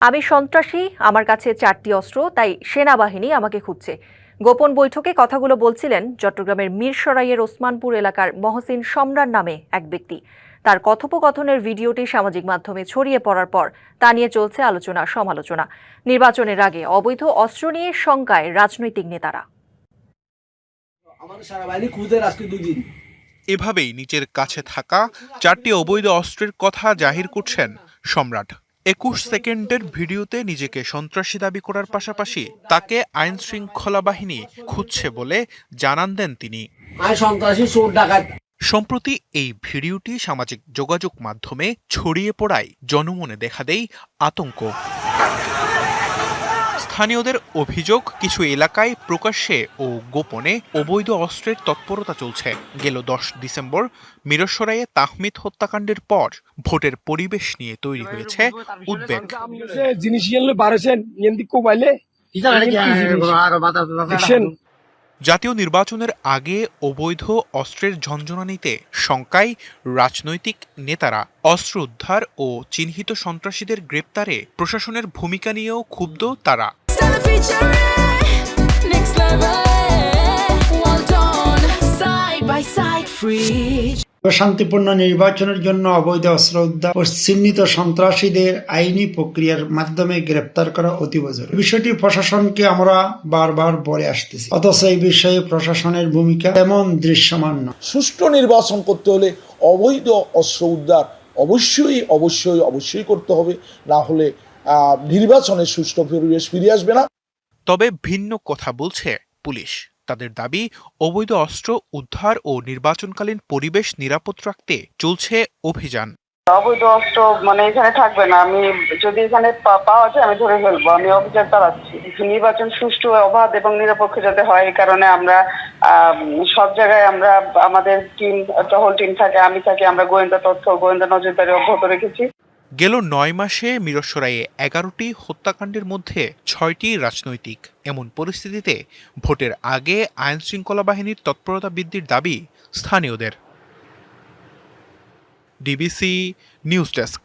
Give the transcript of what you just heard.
আমি সন্ত্রাসী, আমার কাছে 4টি অস্ত্র, তাই সেনাবাহিনী আমাকে খুঁজছে। গোপন বৈঠকে কথাগুলো বলছিলেন চট্টগ্রামের মিরসরাইয়ের ওসমানপুর এলাকার মহসিন সম্রাট নামে এক ব্যক্তি। তার কথোপকথনের ভিডিওটি সামাজিক মাধ্যমে ছড়িয়ে পড়ার পর তা নিয়ে চলছে আলোচনা সমালোচনা। নির্বাচনের আগে অবৈধ অস্ত্র নিয়ে শঙ্কায় রাজনৈতিক নেতারা। এভাবেই নিজের কাছে থাকা 4টি অবৈধ অস্ত্রের কথা জাহির করছেন সম্রাট। 21 সেকেন্ডের ভিডিওতে নিজেকে সন্ত্রাসী দাবি করার পাশাপাশি তাকে আইন শৃঙ্খলা বাহিনী খুঁজছে বলে জানান দেন তিনি। সম্প্রতি এই ভিডিওটি সামাজিক যোগাযোগ মাধ্যমে ছড়িয়ে পড়ায় জনমনে দেখা দেয় আতঙ্ক। স্থানীয়দের অভিযোগ, কিছু এলাকায় প্রকাশ্যে ও গোপনে অবৈধ অস্ত্রের তৎপরতা চলছে। গেল 10 ডিসেম্বর মিরসরাইয়ে তাহমিদ হত্যাকাণ্ডের পর ভোটের পরিবেশ নিয়ে তৈরি হয়েছে উদ্বেগ। জাতীয় নির্বাচনের আগে অবৈধ অস্ত্রের ঝনঝনানিতে শঙ্কায় রাজনৈতিক নেতারা। অস্ত্র উদ্ধার ও চিহ্নিত সন্ত্রাসীদের গ্রেপ্তারে প্রশাসনের ভূমিকা নিয়েও ক্ষুব্ধ তারা। শান্তিপূর্ণ নির্বাচনের জন্য অবৈধ অস্ত্র উদ্ধার ও চিহ্নিত সন্ত্রাসীদের আইনি প্রক্রিয়ার মাধ্যমে গ্রেপ্তার করা অতীব জরুরি। বিষয়টি প্রশাসনকে আমরা বারবার বলে আসতেছি, অথচ এই বিষয়ে প্রশাসনের ভূমিকা তেমন দৃশ্যমান নয়। সুষ্ঠু নির্বাচন করতে হলে অবৈধ অস্ত্র উদ্ধার অবশ্যই করতে হবে, না হলে নির্বাচনের সুষ্ঠু পরিবেশ ফিরে আসবে না। তবে ভিন্ন কথা বলছে পুলিশ। তাদের দাবি, অবৈধ অস্ত্র উদ্ধার ও নির্বাচনকালীন পরিবেশ নিরাপদ রাখতে চলছে অভিযান। অবৈধ অস্ত্র এখানে থাকবে না, আমি যদি এখানে পাওয়া যায় আমি ধরে ফেলবো। আমি অভিযান চালাচ্ছি, নির্বাচন সুষ্ঠু, অবাধ এবং নিরপেক্ষ যাতে হয়, এই কারণে আমরা সব জায়গায় আমাদের টিম, টহল টিম থাকে, আমি থাকি, আমরা গোয়েন্দা তথ্য, গোয়েন্দা নজরদারি অব্যাহত রেখেছি। গেল 9 মাসে মিরসরাইয়ে 11টি হত্যাকাণ্ডের মধ্যে 6টি রাজনৈতিক। এমন পরিস্থিতিতে ভোটের আগে আইন শৃঙ্খলা বাহিনীর তৎপরতা বৃদ্ধির দাবি স্থানীয়দের। DBC news desk.